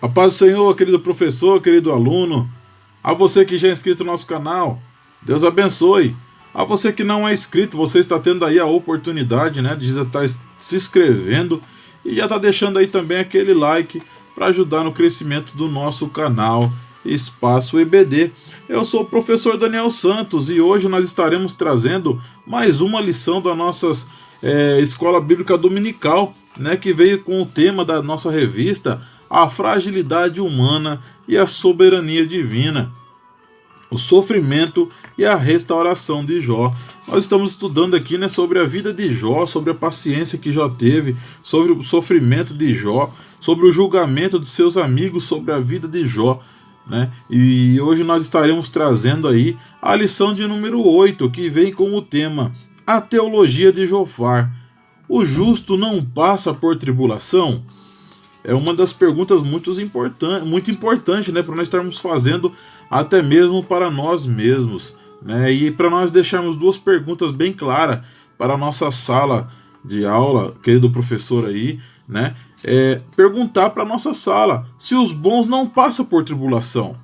A paz do Senhor, querido professor, querido aluno. A você que já é inscrito no nosso canal, Deus abençoe. A você que não é inscrito, você está tendo aí a oportunidade, né, de estar se inscrevendo e já está deixando aí também aquele like para ajudar no crescimento do nosso canal Espaço EBD. Eu sou o professor Daniel Santos e hoje nós estaremos trazendo mais uma lição da nossa Escola Bíblica Dominical, né, que veio com o tema da nossa revista, a fragilidade humana e a soberania divina, o sofrimento e a restauração de Jó. Nós estamos estudando aqui, né, sobre a vida de Jó, sobre a paciência que Jó teve, sobre o sofrimento de Jó, sobre o julgamento de seus amigos sobre a vida de Jó, né? E hoje nós estaremos trazendo aí a lição de número 8, que vem com o tema A Teologia de Jofar. O justo não passa por tribulação? É uma das perguntas muito importante, né, para nós estarmos fazendo até mesmo para nós mesmos, né? E para nós deixarmos duas perguntas bem claras para a nossa sala de aula, querido professor aí, né? Perguntar para a nossa sala se os bons não passam por tribulação,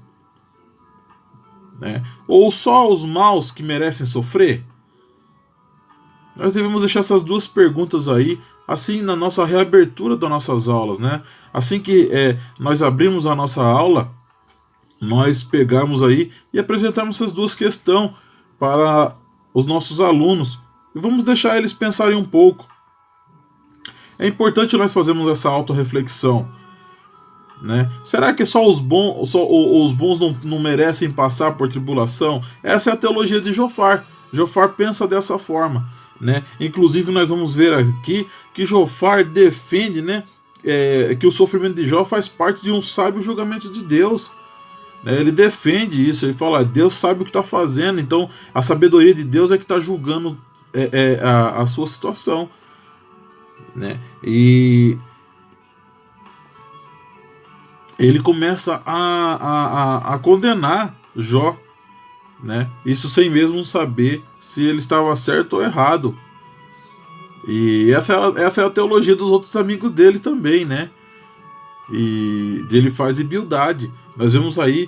né? Ou só os maus que merecem sofrer? Nós devemos deixar essas duas perguntas aí, assim, na nossa reabertura das nossas aulas, né? Assim que nós abrimos a nossa aula, nós pegamos aí e apresentamos essas duas questões para os nossos alunos e vamos deixar eles pensarem um pouco. É importante nós fazermos essa autorreflexão, né? Será que só os bons não merecem passar por tribulação? Essa é a teologia de Jofar. Jofar pensa dessa forma, né? Inclusive nós vamos ver aqui que Jofar defende, né, que o sofrimento de Jó faz parte de um sábio julgamento de Deus, né? Ele defende isso, ele fala, Deus sabe o que está fazendo, então a sabedoria de Deus é que está julgando a sua situação, né? E ele começa a condenar Jó, né? Isso sem mesmo saber se ele estava certo ou errado. E essa é a teologia dos outros amigos dele também, né? E de Elifaz e Bildade. Nós vemos aí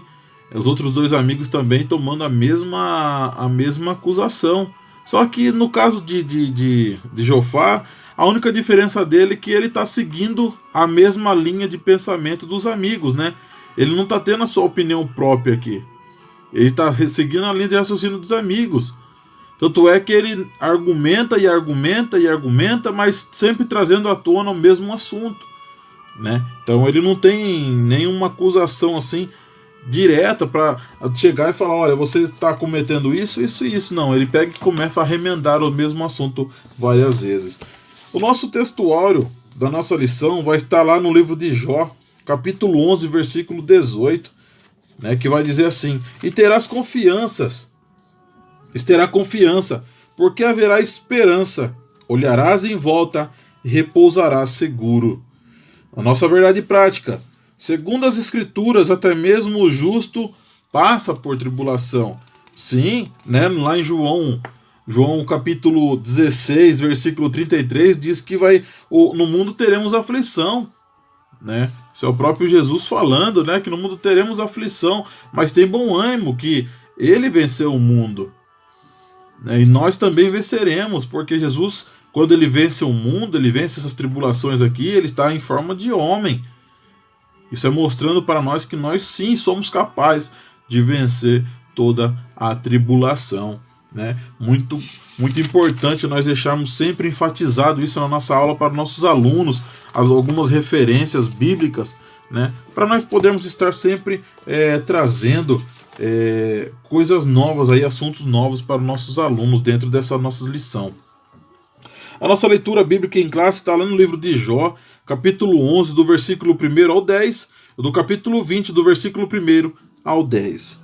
os outros dois amigos também tomando a mesma acusação. Só que no caso de Jofar, a única diferença dele é que ele está seguindo a mesma linha de pensamento dos amigos, né? Ele não está tendo a sua opinião própria aqui. Ele está seguindo a linha de raciocínio dos amigos. Tanto é que ele argumenta, mas sempre trazendo à tona o mesmo assunto, né? Então ele não tem nenhuma acusação assim direta para chegar e falar, olha, você está cometendo isso. Não, ele pega e começa a remendar o mesmo assunto várias vezes. O nosso textuário da nossa lição vai estar lá no livro de Jó, capítulo 11, versículo 18, né, que vai dizer assim: E terá confiança, porque haverá esperança, olharás em volta e repousarás seguro. A nossa verdade prática: segundo as Escrituras, até mesmo o justo passa por tribulação. Sim, né, lá em João capítulo 16, versículo 33, diz que no mundo teremos aflição, né? Isso é o próprio Jesus falando, né, que no mundo teremos aflição, mas tem bom ânimo, que ele venceu o mundo, né? E nós também venceremos, porque Jesus, quando ele vence o mundo, ele vence essas tribulações aqui, ele está em forma de homem. Isso é mostrando para nós que nós sim somos capazes de vencer toda a tribulação, né? Muito importante nós deixarmos sempre enfatizado isso na nossa aula para nossos alunos, algumas referências bíblicas, né? Para nós podermos estar sempre trazendo coisas novas, aí, assuntos novos para os nossos alunos dentro dessa nossa lição. A nossa leitura bíblica em classe está lá no livro de Jó, capítulo 11, do versículo 1 ao 10, do capítulo 20, do versículo 1 ao 10.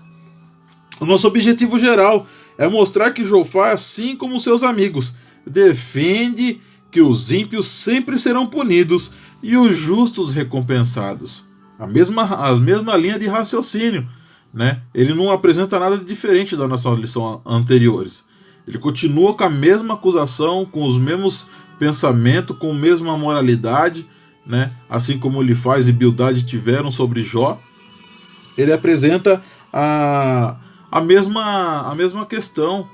O nosso objetivo geral é mostrar que Jofar, assim como seus amigos, defende que os ímpios sempre serão punidos e os justos recompensados. A mesma linha de raciocínio, né? Ele não apresenta nada de diferente da nossa lição anteriores. Ele continua com a mesma acusação, com os mesmos pensamentos, com a mesma moralidade, né, assim como ele faz e Bildade tiveram sobre Jó, ele apresenta a mesma questão,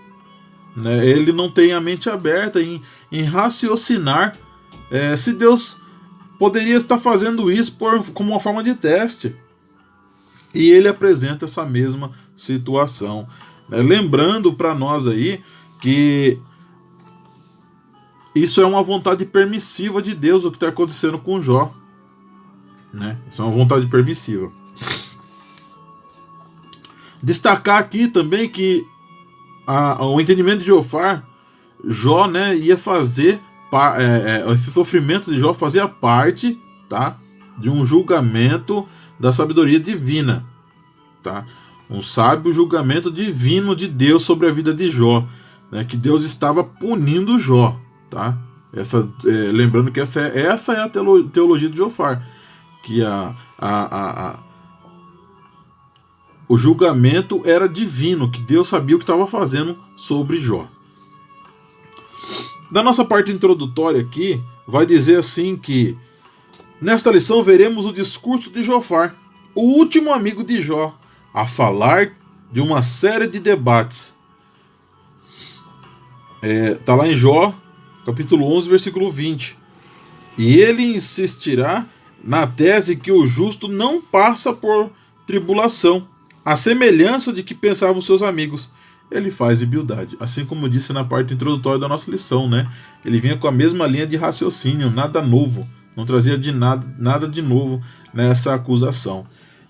né? Ele não tem a mente aberta em raciocinar se Deus poderia estar fazendo isso como uma forma de teste. E ele apresenta essa mesma situação, né? Lembrando para nós aí que isso é uma vontade permissiva de Deus, o que está acontecendo com Jó, né? Isso é uma vontade permissiva. Destacar aqui também que o entendimento de Jofar, Jó, né, ia fazer esse sofrimento de Jó fazia parte, tá, de um julgamento da sabedoria divina, tá? Um sábio julgamento divino de Deus sobre a vida de Jó, né, que Deus estava punindo Jó, tá? Lembrando que essa é a teologia de Jofar, que o julgamento era divino, que Deus sabia o que estava fazendo sobre Jó. Na nossa parte introdutória aqui, vai dizer assim que nesta lição veremos o discurso de Jofar, o último amigo de Jó, a falar de uma série de debates. Está lá em Jó, capítulo 11, versículo 20. E ele insistirá na tese que o justo não passa por tribulação, a semelhança de que pensavam seus amigos. Ele faz Bildade, assim como disse na parte introdutória da nossa lição, né? Ele vinha com a mesma linha de raciocínio, nada novo, não trazia nada de novo nessa acusação,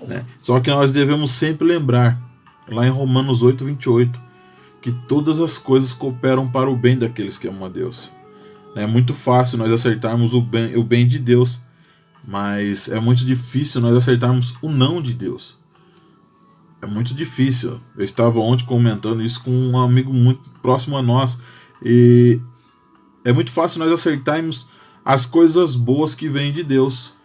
né? Só que nós devemos sempre lembrar, lá em Romanos 8, 28, que todas as coisas cooperam para o bem daqueles que amam a Deus. É muito fácil nós acertarmos o bem de Deus, mas é muito difícil nós acertarmos o não de Deus. É muito difícil. Eu estava ontem comentando isso com um amigo muito próximo a nós. E é muito fácil nós acertarmos as coisas boas que vêm de Deus,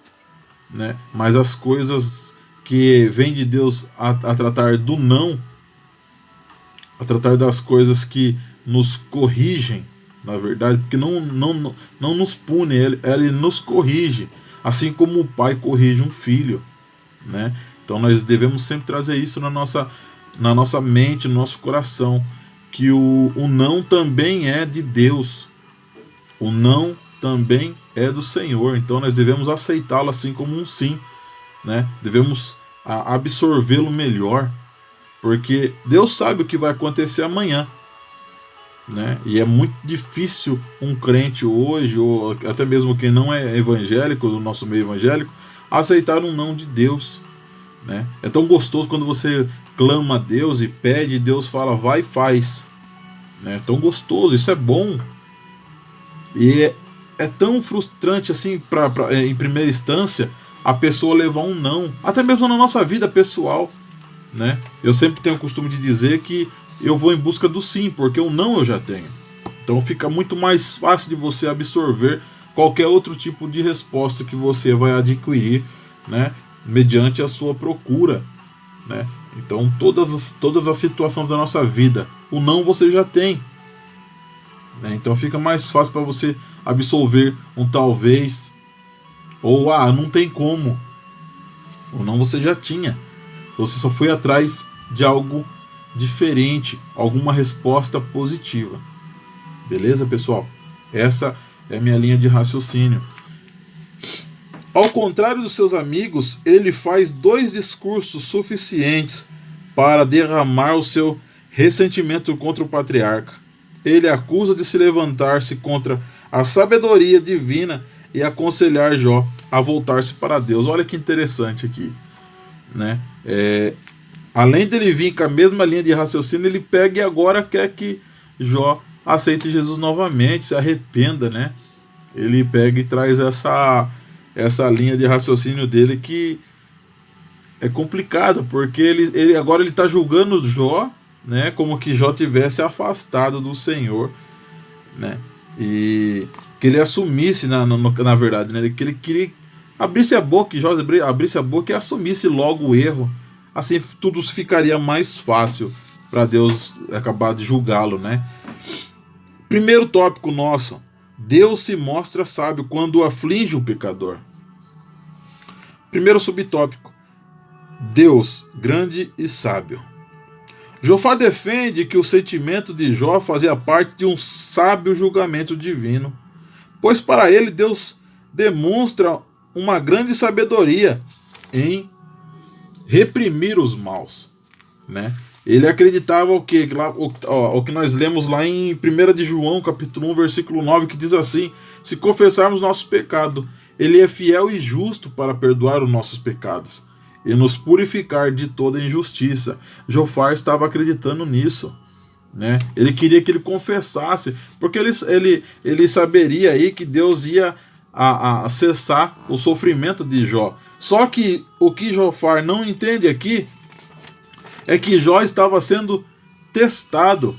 né? Mas as coisas que vêm de Deus a tratar do não, a tratar das coisas que nos corrigem, na verdade, porque não nos pune, ele nos corrige, assim como o pai corrige um filho, né? Então nós devemos sempre trazer isso na nossa mente, no nosso coração, que o não também é de Deus, o não também é do Senhor, então nós devemos aceitá-lo assim como um sim, né? Devemos absorvê-lo melhor, porque Deus sabe o que vai acontecer amanhã, né? E é muito difícil um crente hoje, ou até mesmo quem não é evangélico, do nosso meio evangélico, aceitar um não de Deus, né? É tão gostoso quando você clama a Deus e pede, e Deus fala, vai e faz, né? É tão gostoso, isso é bom. E é tão frustrante assim, em primeira instância, a pessoa levar um não, até mesmo na nossa vida pessoal, né? Eu sempre tenho o costume de dizer que eu vou em busca do sim, porque o não eu já tenho. Então fica muito mais fácil de você absorver qualquer outro tipo de resposta que você vai adquirir, né, mediante a sua procura, né? Então todas as situações da nossa vida, o não você já tem, né? Então fica mais fácil para você absorver um talvez, ou não tem como. O não você já tinha, você só foi atrás de algo diferente, alguma resposta positiva. Beleza, pessoal? Essa é a minha linha de raciocínio. Ao contrário dos seus amigos, ele faz 2 discursos suficientes para derramar o seu ressentimento contra o patriarca. Ele acusa de se levantar-se contra a sabedoria divina e aconselhar Jó a voltar-se para Deus. Olha que interessante aqui, né? Além dele vir com a mesma linha de raciocínio, ele pega e agora quer que Jó aceite Jesus novamente, se arrependa, né? Ele pega e traz essa linha de raciocínio dele que é complicada, porque ele agora ele está julgando Jó, né, como que Jó tivesse afastado do Senhor, né? E que ele assumisse na verdade, né, que ele queria abrisse a boca, que Jó abrisse a boca e assumisse logo o erro. Assim tudo ficaria mais fácil para Deus acabar de julgá-lo, né? Primeiro tópico nosso: Deus se mostra sábio quando aflige o pecador. Primeiro subtópico: Deus, grande e sábio. Jofar defende que o sentimento de Jó fazia parte de um sábio julgamento divino, pois para ele Deus demonstra uma grande sabedoria em reprimir os maus, né? Ele acreditava o que nós lemos lá em 1 de João, capítulo 1, versículo 9, que diz assim: se confessarmos nosso pecado, ele é fiel e justo para perdoar os nossos pecados e nos purificar de toda injustiça. Jofar estava acreditando nisso, né? Ele queria que ele confessasse, porque ele saberia aí que Deus ia a cessar o sofrimento de Jó. Só que o que Jofar não entende aqui é que Jó estava sendo testado.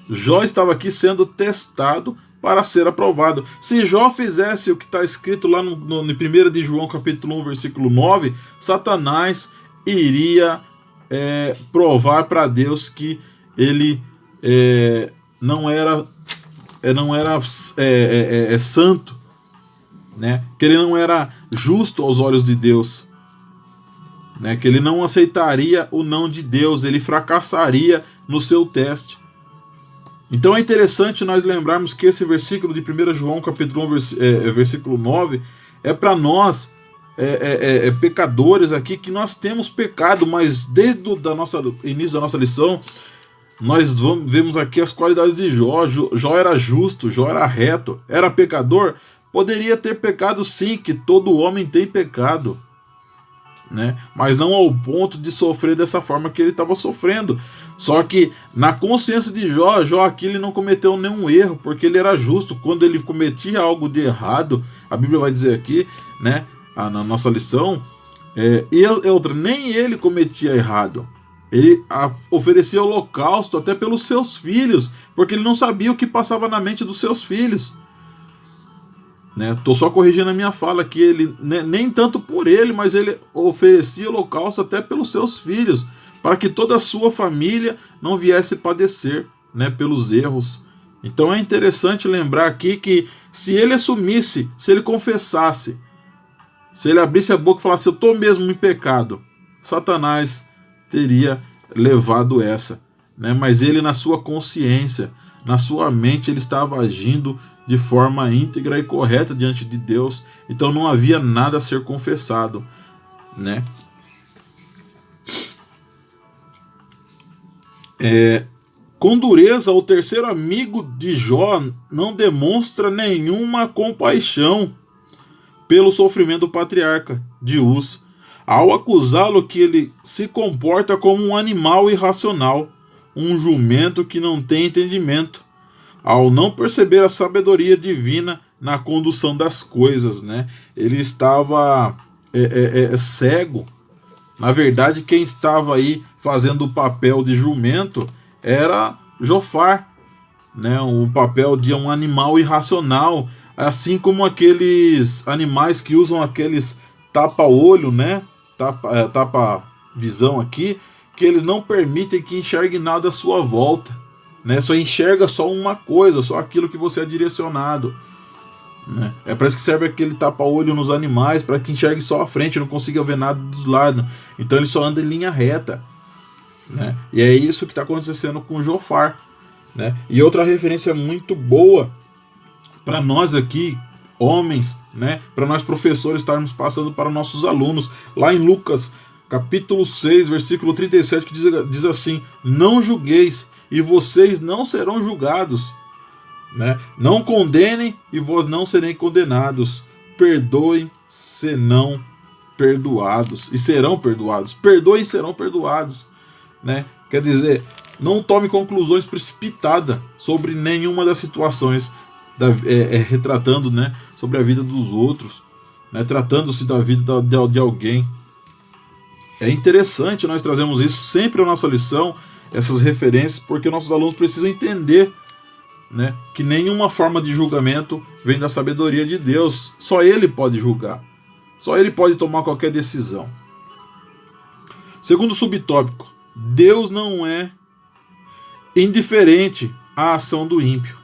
Jó estava aqui sendo testado para ser aprovado. Se Jó fizesse o que está escrito lá no 1 de João, capítulo 1, versículo 9, Satanás iria provar para Deus que ele não era santo, né? Que ele não era justo aos olhos de Deus, né? Que ele não aceitaria o não de Deus, ele fracassaria no seu teste. Então é interessante nós lembrarmos que esse versículo de 1 João, capítulo 1, versículo 9, é para nós, pecadores aqui, que nós temos pecado, mas desde o início da nossa lição, nós vemos aqui as qualidades de Jó. Jó era justo, Jó era reto, era pecador, poderia ter pecado sim, que todo homem tem pecado, né? Mas não ao ponto de sofrer dessa forma que ele estava sofrendo. Só que na consciência de Jó aqui ele não cometeu nenhum erro, porque ele era justo. Quando ele cometia algo de errado, a Bíblia vai dizer aqui, né, na nossa lição, nem ele cometia errado. Ele oferecia holocausto até pelos seus filhos, porque ele não sabia o que passava na mente dos seus filhos. Estou só corrigindo a minha fala aqui. Ele, nem tanto por ele, mas ele oferecia holocausto até pelos seus filhos, para que toda a sua família não viesse padecer, né, pelos erros. Então é interessante lembrar aqui que se ele assumisse, se ele confessasse, se ele abrisse a boca e falasse: eu estou mesmo em pecado, Satanás teria levado essa, né? Mas ele, na sua consciência, na sua mente, ele estava agindo de forma íntegra e correta diante de Deus. Então não havia nada a ser confessado, né? Com dureza, o terceiro amigo de Jó não demonstra nenhuma compaixão pelo sofrimento do patriarca de Uz, ao acusá-lo que ele se comporta como um animal irracional, um jumento que não tem entendimento, ao não perceber a sabedoria divina na condução das coisas, né? Ele estava cego. Na verdade, quem estava aí fazendo o papel de jumento era Jofar, né? O papel de um animal irracional, assim como aqueles animais que usam aqueles tapa-olho, né? Tapa-visão aqui, que eles não permitem que enxergue nada à sua volta, né? Só enxerga só uma coisa, só aquilo que você é direcionado, né? É para isso que serve aquele tapa-olho nos animais, para que enxergue só a frente, não consiga ver nada dos lados. Então ele só anda em linha reta, né? E é isso que está acontecendo com Jofar, né? E outra referência muito boa para nós aqui, homens, né? Para nós professores estarmos passando para nossos alunos, lá em Lucas capítulo 6, versículo 37, que diz assim: não julgueis e vocês não serão julgados, né? Não condenem e vós não sereis condenados. Perdoem, senão perdoados, e serão perdoados. Perdoem e serão perdoados, né? Quer dizer, não tome conclusões precipitadas sobre nenhuma das situações, retratando, né, sobre a vida dos outros, né, tratando-se da vida de alguém. É interessante nós trazemos isso sempre na nossa lição, essas referências, porque nossos alunos precisam entender, né, que nenhuma forma de julgamento vem da sabedoria de Deus. Só Ele pode julgar, só Ele pode tomar qualquer decisão. Segundo subtópico: Deus não é indiferente à ação do ímpio.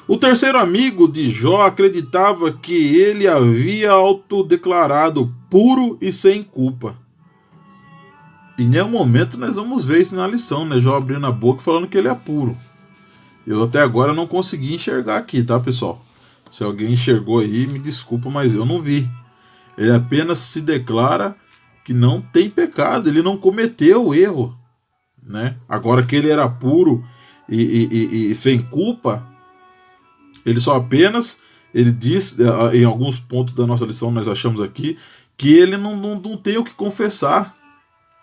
O terceiro amigo de Jó acreditava que ele havia autodeclarado puro e sem culpa. Em nenhum momento nós vamos ver isso na lição, né? Jó abrindo a boca falando que ele é puro. Eu até agora não consegui enxergar aqui, tá, pessoal? Se alguém enxergou aí, me desculpa, mas eu não vi. Ele apenas se declara que não tem pecado, ele não cometeu o erro, né? Agora que ele era puro e sem culpa, ele só apenas, ele diz, em alguns pontos da nossa lição nós achamos aqui, que ele não tem o que confessar,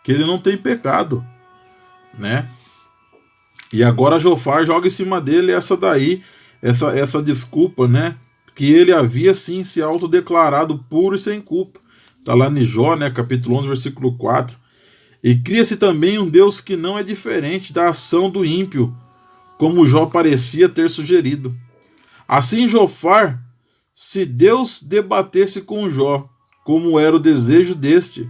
que ele não tem pecado, né? E agora Jofar joga em cima dele essa desculpa, né? Que ele havia sim se autodeclarado puro e sem culpa. Está lá em Jó, né, capítulo 11, versículo 4. E cria-se também um Deus que não é diferente da ação do ímpio, como Jó parecia ter sugerido. Assim Jofar, se Deus debatesse com Jó, como era o desejo deste,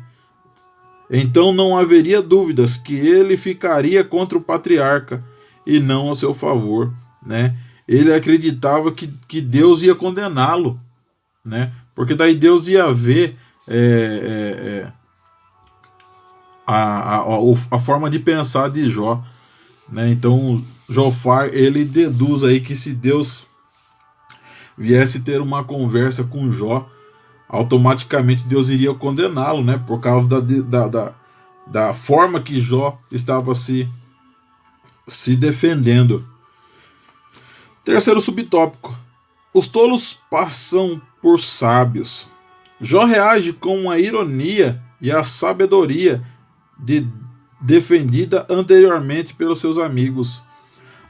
então não haveria dúvidas que ele ficaria contra o patriarca e não a seu favor, né? Ele acreditava que Deus ia condená-lo, né? Porque daí Deus ia ver a forma de pensar de Jó, né? Então Jofar, ele deduz aí que se Deus viesse ter uma conversa com Jó, automaticamente Deus iria condená-lo, né? Por causa da forma que Jó estava se defendendo. Terceiro subtópico: os tolos passam por sábios. Jó reage com a ironia e a sabedoria defendida anteriormente pelos seus amigos.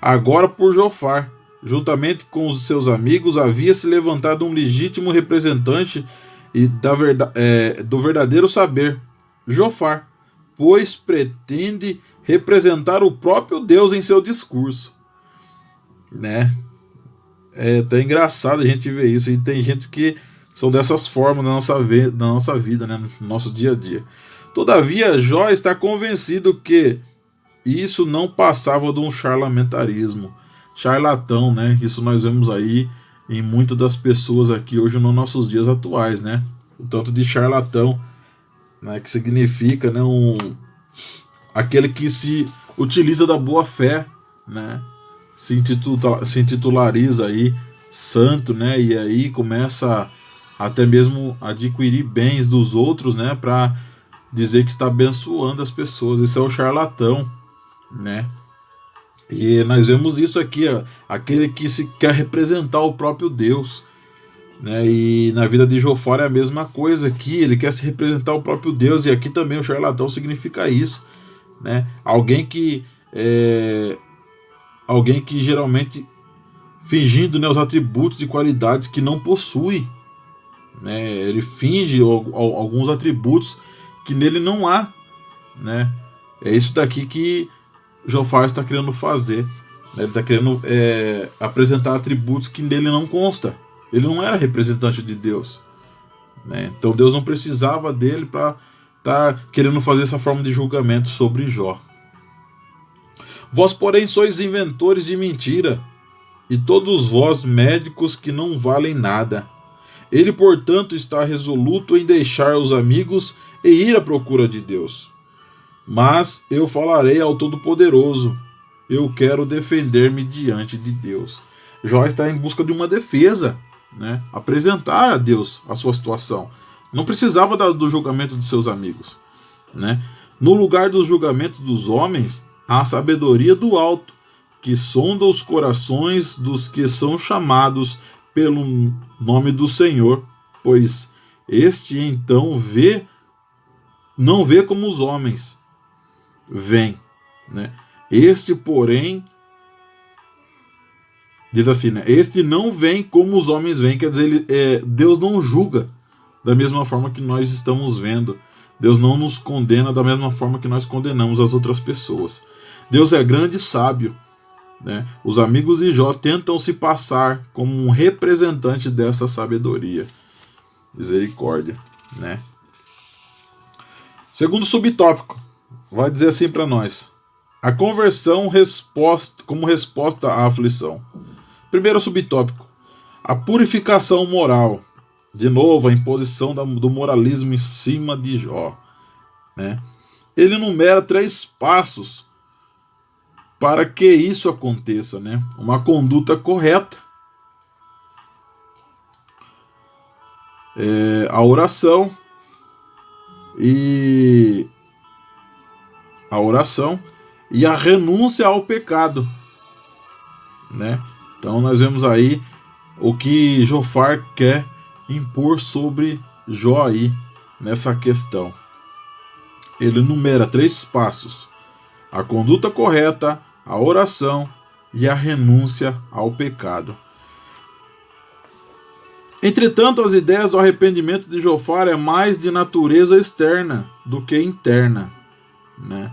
Agora por Jofar, juntamente com os seus amigos, havia se levantado um legítimo representante do verdadeiro saber, Jofar, pois pretende representar o próprio Deus em seu discurso, né? É até engraçado a gente ver isso, e tem gente que são dessas formas na nossa vida, né? No nosso dia a dia. Todavia, Jó está convencido que isso não passava de um charlamentarismo, charlatão, né? Isso nós vemos aí em muitas das pessoas aqui hoje nos nossos dias atuais, né? O tanto de charlatão, né? Que significa, né? Aquele que se utiliza da boa fé, né? Se intitulariza aí santo, né? E aí começa até mesmo a adquirir bens dos outros, né? Para dizer que está abençoando as pessoas. Esse é o charlatão, né? E nós vemos isso aqui, ó, aquele que se quer representar o próprio Deus, né? E na vida de Jofar é a mesma coisa aqui, ele quer se representar o próprio Deus, e aqui também o charlatão significa isso, né? Alguém que geralmente fingindo, né, os atributos e qualidades que não possui, né? Ele finge alguns atributos que nele não há, né? É isso daqui que Jofar está querendo fazer, né? Ele está querendo apresentar atributos que nele não consta. Ele não era representante de Deus, né? Então Deus não precisava dele para estar querendo fazer essa forma de julgamento sobre Jó. Vós, porém, sois inventores de mentira, e todos vós médicos que não valem nada. Ele, portanto, está resoluto em deixar os amigos e ir à procura de Deus. Mas eu falarei ao Todo-Poderoso, eu quero defender-me diante de Deus. Jó está em busca de uma defesa, né? Apresentar a Deus a sua situação. Não precisava do julgamento de seus amigos, né? No lugar do julgamento dos homens, há a sabedoria do alto, que sonda os corações dos que são chamados pelo nome do Senhor, pois este então não vê como os homens veem, né? Este, porém, diz assim, né? Este não vem como os homens veem, quer dizer, Deus não julga da mesma forma que nós estamos vendo. Deus não nos condena da mesma forma que nós condenamos as outras pessoas. Deus é grande e sábio, né? Os amigos de Jó tentam se passar como um representante dessa sabedoria. Misericórdia, né? Segundo subtópico, vai dizer assim para nós: a conversão como resposta à aflição. Primeiro subtópico: a purificação moral. De novo, a imposição do moralismo em cima de Jó, né? Ele enumera 3 passos para que isso aconteça, né? Uma conduta correta, a oração e a renúncia ao pecado, né? Então nós vemos aí o que Jofar quer impor sobre Jó aí nessa questão. Ele enumera 3 passos: a conduta correta, a oração e a renúncia ao pecado. Entretanto, as ideias do arrependimento de Jofar é mais de natureza externa do que interna, né?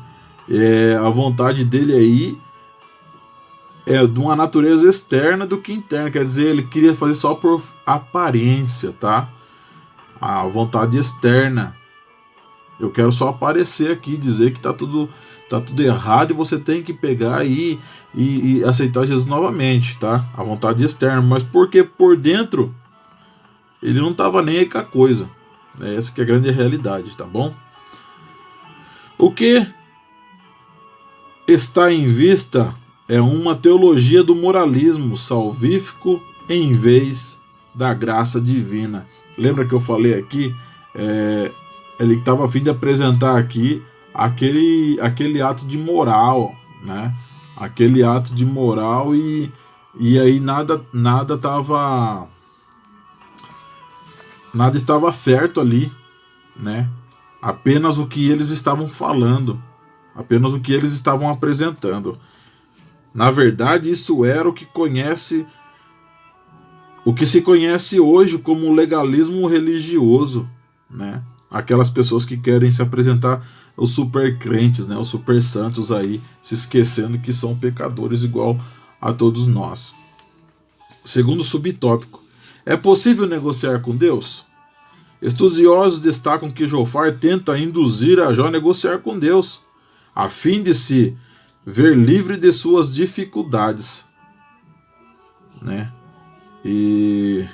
A vontade dele aí é de uma natureza externa do que interna, quer dizer, ele queria fazer só por aparência, tá? A vontade externa. Eu quero só aparecer aqui, dizer que tá tudo errado e você tem que pegar e aceitar Jesus novamente, tá? A vontade externa, mas porque por dentro ele não estava nem aí com a coisa, né? Essa que é a grande realidade, tá bom? O que está em vista é uma teologia do moralismo salvífico em vez da graça divina. Lembra que eu falei aqui? Ele estava a fim de apresentar aqui aquele ato de moral, né? Aquele ato de moral e aí nada estava certo ali, né? Apenas o que eles estavam falando, apenas o que eles estavam apresentando. Na verdade, isso era o que se conhece hoje como legalismo religioso, né? Aquelas pessoas que querem se apresentar os super crentes, né? Os super santos aí, se esquecendo que são pecadores igual a todos nós. Segundo subtópico: é possível negociar com Deus? Estudiosos destacam que Jofar tenta induzir a Jó a negociar com Deus, a fim de se ver livre de suas dificuldades, né? E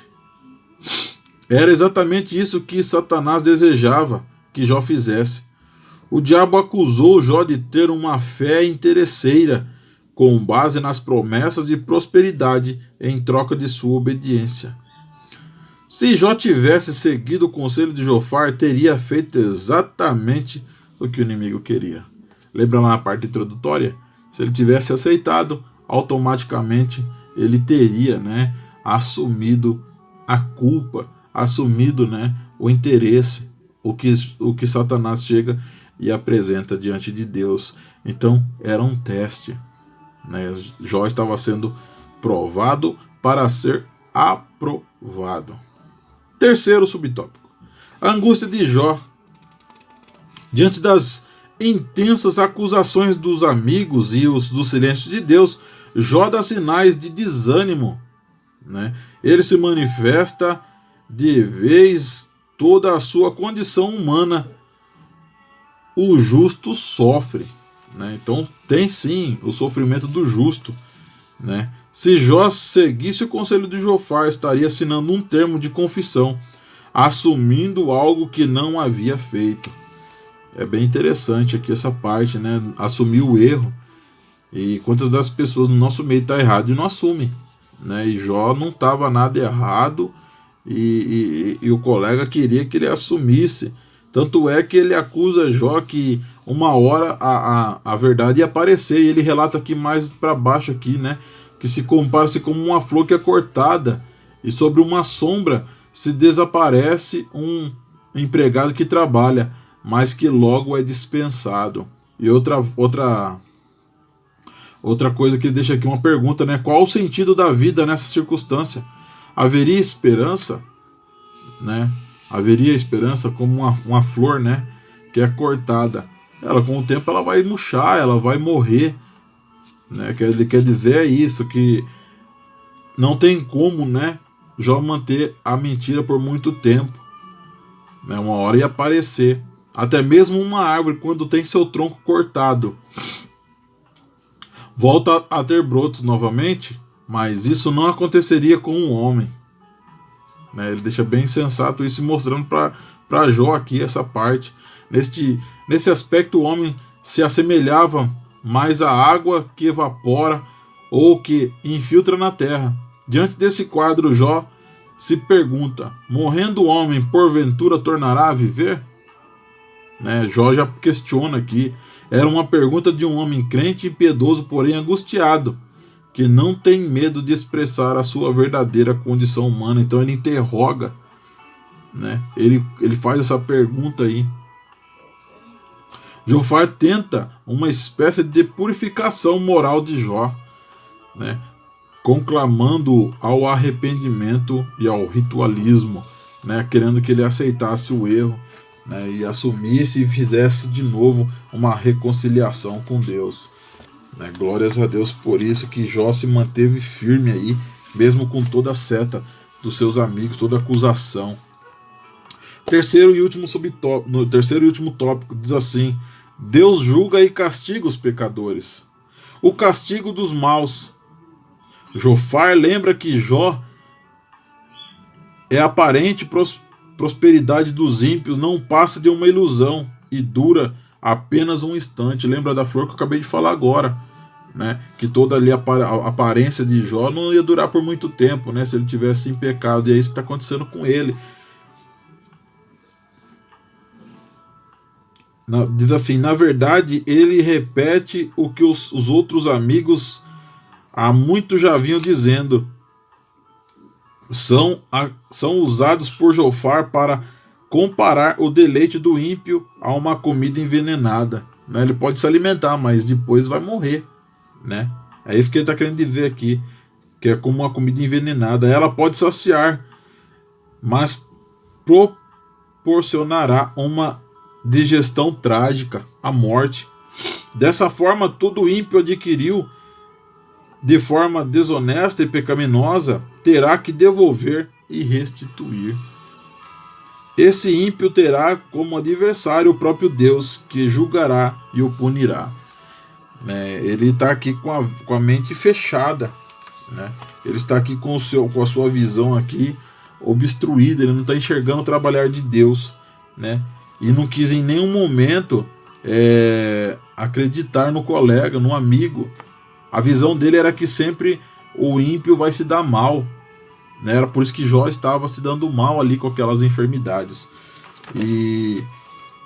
era exatamente isso que Satanás desejava que Jó fizesse. O diabo acusou Jó de ter uma fé interesseira, com base nas promessas de prosperidade em troca de sua obediência. Se Jó tivesse seguido o conselho de Jofar, teria feito exatamente o que o inimigo queria. Lembra lá na parte introdutória? Se ele tivesse aceitado, automaticamente ele teria, né, assumido a culpa, assumido, né, o interesse, o que Satanás chega e apresenta diante de Deus. Então era um teste, né? Jó estava sendo provado para ser aprovado. Terceiro subtópico: a angústia de Jó diante das intensas acusações dos amigos e do silêncio de Deus. Jó dá sinais de desânimo, né? Ele se manifesta de vez toda a sua condição humana. O justo sofre, né? Então tem sim o sofrimento do justo, né? Se Jó seguisse o conselho de Jofar, estaria assinando um termo de confissão, assumindo algo que não havia feito. É bem interessante aqui essa parte, né? Assumir o erro. E quantas das pessoas no nosso meio está errado e não assume, né? E Jó não estava nada errado e o colega queria que ele assumisse. Tanto é que ele acusa Jó que uma hora a verdade ia aparecer. E ele relata aqui mais para baixo aqui, né? Que se compara-se como uma flor que é cortada e sobre uma sombra se desaparece um empregado que trabalha, mas que logo é dispensado. E outra coisa que deixa aqui uma pergunta, né? Qual o sentido da vida nessa circunstância? Haveria esperança, né? Haveria esperança como uma flor, né? Que é cortada. Ela, com o tempo, ela vai murchar, ela vai morrer, né? Ele quer dizer isso, que não tem como, né, Jó manter a mentira por muito tempo, né? Uma hora ia aparecer. Até mesmo uma árvore, quando tem seu tronco cortado, volta a ter brotos novamente, mas isso não aconteceria com um homem. Né? Ele deixa bem sensato isso, mostrando para Jó aqui essa parte. Nesse aspecto, o homem se assemelhava mais à água que evapora ou que infiltra na terra. Diante desse quadro, Jó se pergunta: morrendo o homem, porventura tornará a viver? Né? Jó já questiona aqui. Era uma pergunta de um homem crente e piedoso, porém angustiado, que não tem medo de expressar a sua verdadeira condição humana. Então ele interroga, né? Ele faz essa pergunta aí. Jofar tenta uma espécie de purificação moral de Jó, né? Conclamando ao arrependimento e ao ritualismo, né? Querendo que ele aceitasse o erro, né? E assumisse e fizesse de novo uma reconciliação com Deus. Né? Glórias a Deus por isso que Jó se manteve firme aí, mesmo com toda a seta dos seus amigos, toda a acusação. Terceiro e último tópico diz assim: Deus julga e castiga os pecadores. O castigo dos maus. Jofar lembra que Jó é a aparente prosperidade dos ímpios, não passa de uma ilusão e dura apenas um instante. Lembra da flor que eu acabei de falar agora, né? Que toda ali a aparência de Jó não ia durar por muito tempo, né? Se ele tivesse em pecado, e é isso que está acontecendo com ele. Diz assim: na verdade, ele repete o que os outros amigos há muito já vinham dizendo. São usados por Jofar para comparar o deleite do ímpio a uma comida envenenada. Né? Ele pode se alimentar, mas depois vai morrer. Né? É isso que ele está querendo dizer aqui, que é como uma comida envenenada. Ela pode saciar, mas proporcionará uma digestão trágica, a morte. Dessa forma, todo ímpio adquiriu de forma desonesta e pecaminosa terá que devolver e restituir. Esse ímpio terá como adversário o próprio Deus, que julgará e o punirá. Ele está aqui com a mente fechada, né? Ele está aqui com a sua visão aqui obstruída, ele não está enxergando o trabalhar de Deus, né? E não quis em nenhum momento acreditar no colega, no amigo. A visão dele era que sempre o ímpio vai se dar mal, né? Era por isso que Jó estava se dando mal ali com aquelas enfermidades. E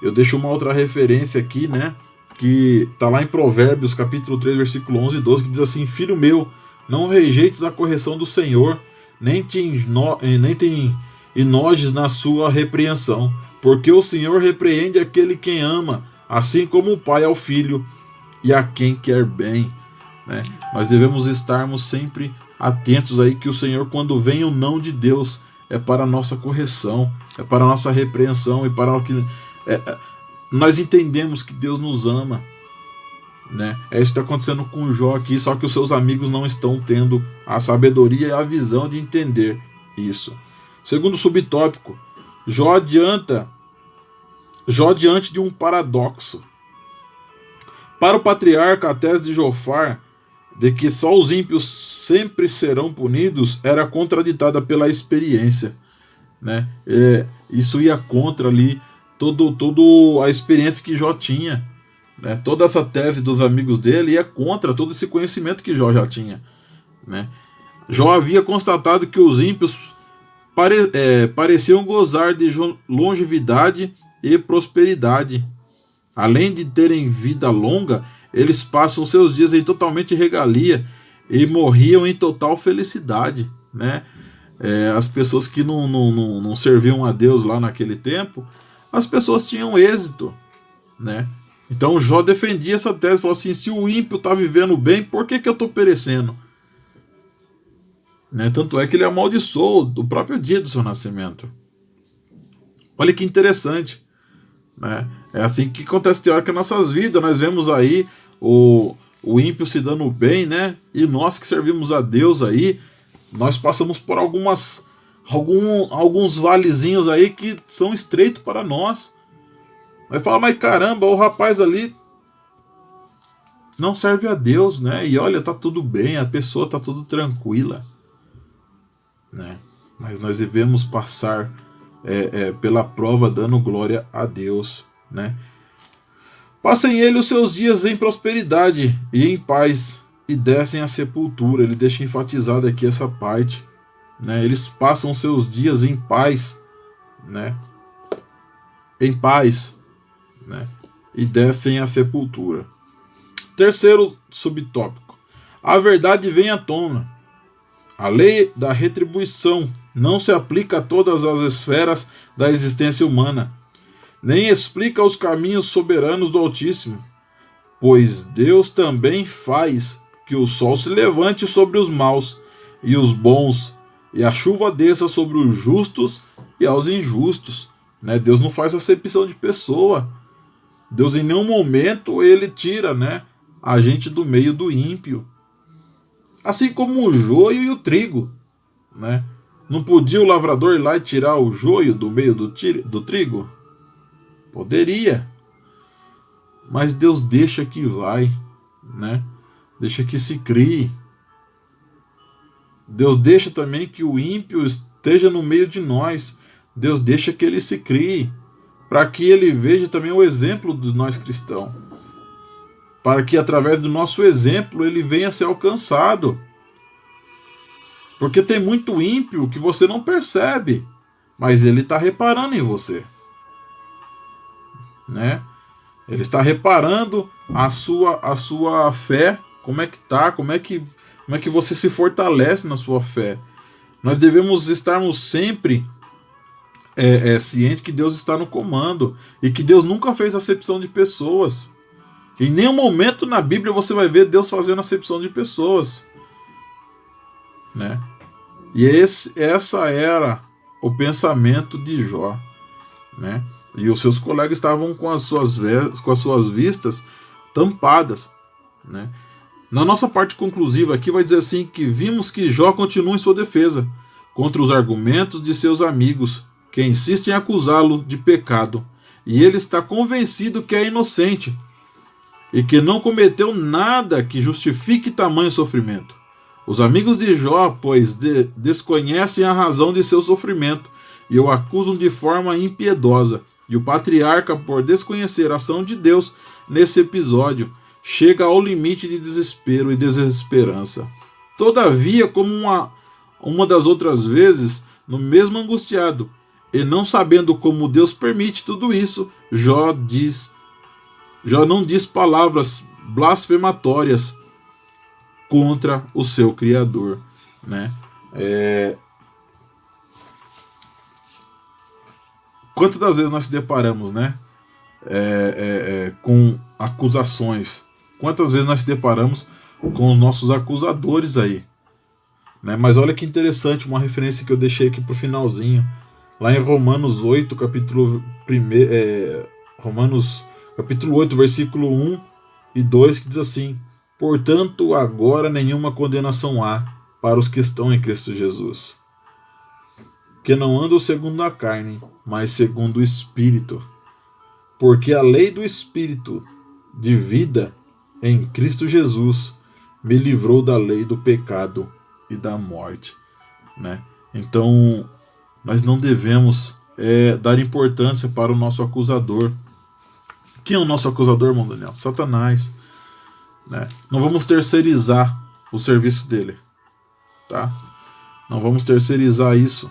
eu deixo uma outra referência aqui, né? Que está lá em Provérbios, capítulo 3, versículo 11 e 12, que diz assim: filho meu, não rejeites a correção do Senhor, nem te enojes na sua repreensão, porque o Senhor repreende aquele quem ama, assim como o pai ao filho e a quem quer bem. Né? Nós devemos estarmos sempre atentos aí que o Senhor, quando vem o não de Deus, é para a nossa correção, é para a nossa repreensão e para o que nós entendemos que Deus nos ama, né? É isso que está acontecendo com o Jó aqui, só que os seus amigos não estão tendo a sabedoria e a visão de entender isso. Segundo subtópico, Jó diante de um paradoxo. Para o patriarca, a tese de Jofar de que só os ímpios sempre serão punidos era contraditada pela experiência, né? Isso ia contra ali toda a experiência que Jó tinha, né? Toda essa tese dos amigos dele ia contra todo esse conhecimento que Jó já tinha, né? Jó havia constatado que os ímpios pareciam gozar de longevidade e prosperidade. Além de terem vida longa, eles passam seus dias em totalmente regalia e morriam em total felicidade, né? As pessoas que não serviam a Deus lá naquele tempo, as pessoas tinham êxito, né? Então Jó defendia essa tese, falou assim: se o ímpio está vivendo bem, por que eu estou perecendo? Né? Tanto é que ele amaldiçoou o próprio dia do seu nascimento. Olha que interessante, né? É assim que acontece teórica em nossas vidas. Nós vemos aí o ímpio se dando bem, né? E nós que servimos a Deus aí, nós passamos por alguns valezinhos aí que são estreitos para nós. Vai falar: mas caramba, o rapaz ali, não serve a Deus, né? E olha, tá tudo bem, a pessoa tá tudo tranquila, né? Mas nós devemos passar pela prova dando glória a Deus, né? Passem ele os seus dias em prosperidade e em paz, e descem à sepultura. Ele deixa enfatizado aqui essa parte, né? Eles passam seus dias em paz, né? Em paz, né? E descem à sepultura. Terceiro subtópico: a verdade vem à tona. A lei da retribuição não se aplica a todas as esferas da existência humana, nem explica os caminhos soberanos do Altíssimo, pois Deus também faz que o sol se levante sobre os maus e os bons, e a chuva desça sobre os justos e aos injustos, né? Deus não faz acepção de pessoa. Deus em nenhum momento ele tira, né, a gente do meio do ímpio. Assim como o joio e o trigo, né? Não podia o lavrador ir lá e tirar o joio do meio do trigo? Poderia. Mas Deus deixa que vai, né? Deixa que se crie. Deus deixa também que o ímpio esteja no meio de nós. Deus deixa que ele se crie, para que ele veja também o exemplo de nós cristãos, para que através do nosso exemplo ele venha a ser alcançado. Porque tem muito ímpio que você não percebe, mas ele está reparando em você, né? Ele está reparando a sua fé, como é que tá, como é que você se fortalece na sua fé. Nós devemos estarmos sempre ciente que Deus está no comando e que Deus nunca fez acepção de pessoas. Em nenhum momento na Bíblia você vai ver Deus fazendo acepção de pessoas, né? E essa era o pensamento de Jó, né? E os seus colegas estavam com as suas vistas tampadas, né? Na nossa parte conclusiva aqui vai dizer assim que vimos que Jó continua em sua defesa contra os argumentos de seus amigos que insistem em acusá-lo de pecado, e ele está convencido que é inocente e que não cometeu nada que justifique tamanho sofrimento. Os amigos de Jó, pois, desconhecem a razão de seu sofrimento e o acusam de forma impiedosa, e o patriarca, por desconhecer a ação de Deus nesse episódio, chega ao limite de desespero e desesperança. Todavia, como uma das outras vezes, no mesmo angustiado, e não sabendo como Deus permite tudo isso, Jó não diz palavras blasfematórias contra o seu Criador, né? Quantas das vezes nós se deparamos, né, com acusações? Quantas vezes nós se deparamos com os nossos acusadores aí, né? Mas olha que interessante, uma referência que eu deixei aqui pro finalzinho, lá em Romanos 8, capítulo 8, versículo 1 e 2, que diz assim: portanto, agora nenhuma condenação há para os que estão em Cristo Jesus, que não andam segundo a carne, mas segundo o Espírito. Porque a lei do Espírito de vida em Cristo Jesus me livrou da lei do pecado e da morte, né? Então, nós não devemos dar importância para o nosso acusador. Quem é o nosso acusador, irmão Daniel? Satanás, né? Não vamos terceirizar o serviço dele, tá? Não vamos terceirizar isso.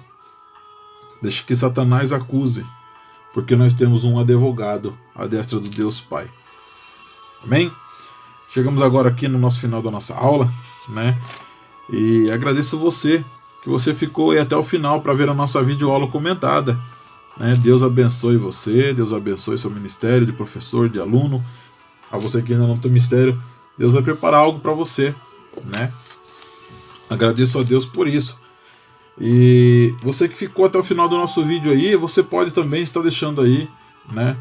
Deixa que Satanás acuse, porque nós temos um advogado à destra do Deus Pai. Amém? Chegamos agora aqui no nosso final da nossa aula, né? E agradeço você, que você ficou aí até o final para ver a nossa videoaula comentada, né? Deus abençoe você, Deus abençoe seu ministério de professor, de aluno. A você que ainda não tem ministério, Deus vai preparar algo para você, né? Agradeço a Deus por isso. E você que ficou até o final do nosso vídeo aí, você pode também estar deixando aí, né,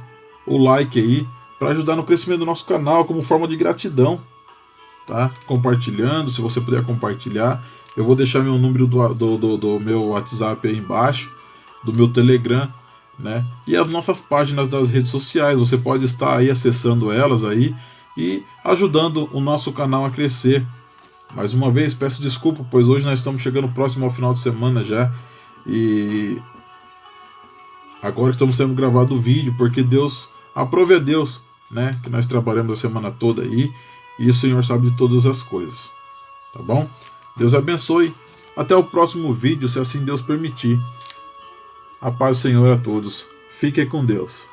o like aí, para ajudar no crescimento do nosso canal, como forma de gratidão, tá? Compartilhando, se você puder compartilhar. Eu vou deixar meu número do meu WhatsApp aí embaixo, do meu Telegram, né? E as nossas páginas das redes sociais, você pode estar aí acessando elas aí e ajudando o nosso canal a crescer. Mais uma vez peço desculpa, pois hoje nós estamos chegando próximo ao final de semana já, e agora estamos sendo gravado o vídeo, porque Deus, aprove a Deus, né, que nós trabalhamos a semana toda aí, e o Senhor sabe de todas as coisas, tá bom? Deus abençoe, até o próximo vídeo, se assim Deus permitir. A paz do Senhor a todos, fiquem com Deus.